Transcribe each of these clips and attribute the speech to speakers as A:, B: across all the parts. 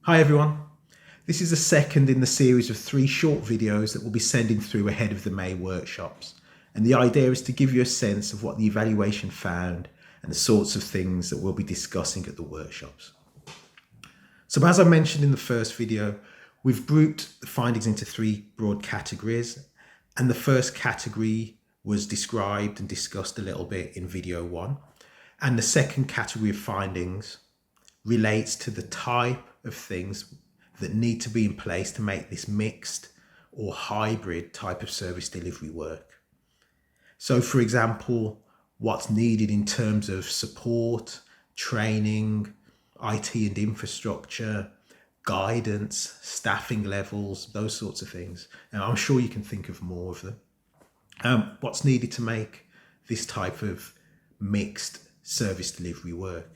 A: Hi everyone. This is the second in the series of 3 short videos that we'll be sending through ahead of the May workshops. And the idea is to give you a sense of what the evaluation found and the sorts of things that we'll be discussing at the workshops. So as I mentioned in the first video, we've grouped the findings into 3 broad categories. And the first category was described and discussed a little bit in video 1. And the second category of findings relates to the type of things that need to be in place to make this mixed or hybrid type of service delivery work. So for example, what's needed in terms of support, training, IT and infrastructure, guidance, staffing levels, those sorts of things. And I'm sure you can think of more of them. What's needed to make this type of mixed service delivery work.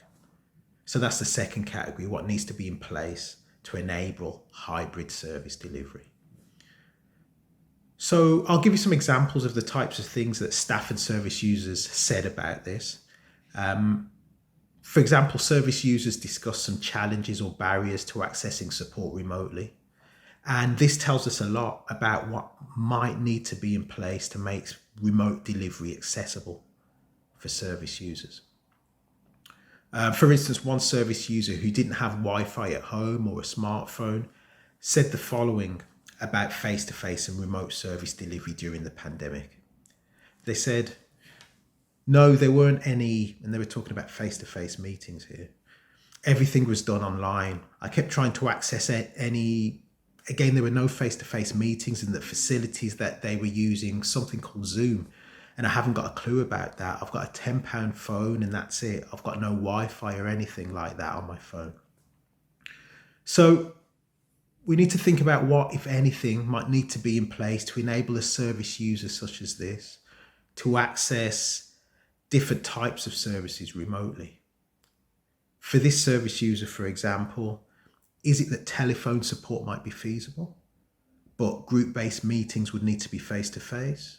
A: So that's the second category, what needs to be in place to enable hybrid service delivery. So I'll give you some examples of the types of things that staff and service users said about this. For example, service users discussed some challenges or barriers to accessing support remotely. And this tells us a lot about what might need to be in place to make remote delivery accessible for service users. For instance, one service user who didn't have Wi-Fi at home or a smartphone said the following about face-to-face and remote service delivery during the pandemic. They said, no, there weren't any, and they were talking about face-to-face meetings here. Everything was done online. I kept trying to access again, there were no face-to-face meetings, and the facilities that they were using, something called Zoom. And I haven't got a clue about that. I've got a £10 phone and that's it. I've got no Wi-Fi or anything like that on my phone. So we need to think about what, if anything, might need to be in place to enable a service user such as this to access different types of services remotely. For this service user, for example, is it that telephone support might be feasible, but group-based meetings would need to be face-to-face?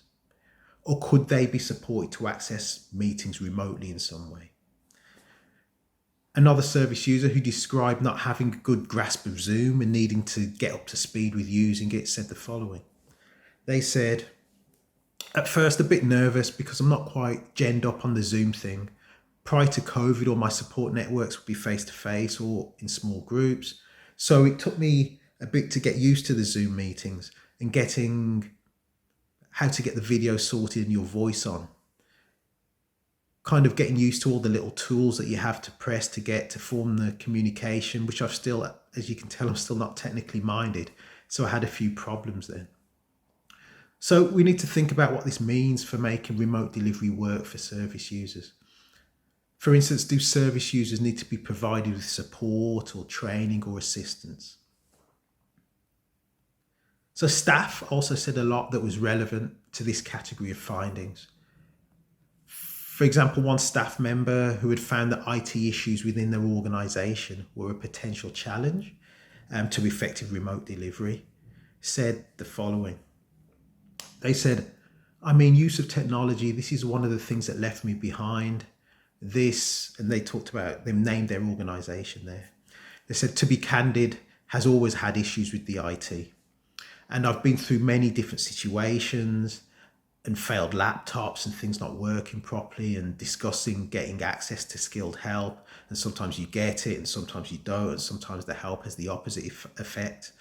A: Or could they be supported to access meetings remotely in some way? Another service user who described not having a good grasp of Zoom and needing to get up to speed with using it said the following. They said, at first a bit nervous because I'm not quite genned up on the Zoom thing. Prior to COVID, all my support networks would be face-to-face or in small groups. So it took me a bit to get used to the Zoom meetings and getting how to get the video sorted and your voice on. Kind of getting used to all the little tools that you have to press to get to form the communication, which I've still, as you can tell, I'm still not technically minded. So I had a few problems then. So we need to think about what this means for making remote delivery work for service users. For instance, do service users need to be provided with support or training or assistance? So staff also said a lot that was relevant to this category of findings. For example, one staff member who had found that IT issues within their organisation were a potential challenge to effective remote delivery said the following. They said, use of technology, this is one of the things that left me behind. This, and they talked about, they named their organisation there. They said, to be candid, has always had issues with the IT. And I've been through many different situations and failed laptops and things not working properly and discussing getting access to skilled help. And sometimes you get it and sometimes you don't. And sometimes the help has the opposite effect.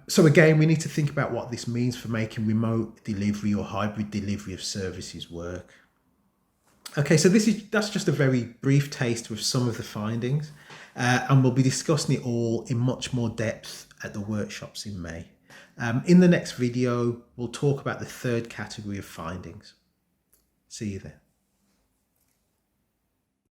A: So again, we need to think about what this means for making remote delivery or hybrid delivery of services work. Okay, so that's just a very brief taste of some of the findings. And we'll be discussing it all in much more depth at the workshops in May. In the next video, we'll talk about the third category of findings. See you there.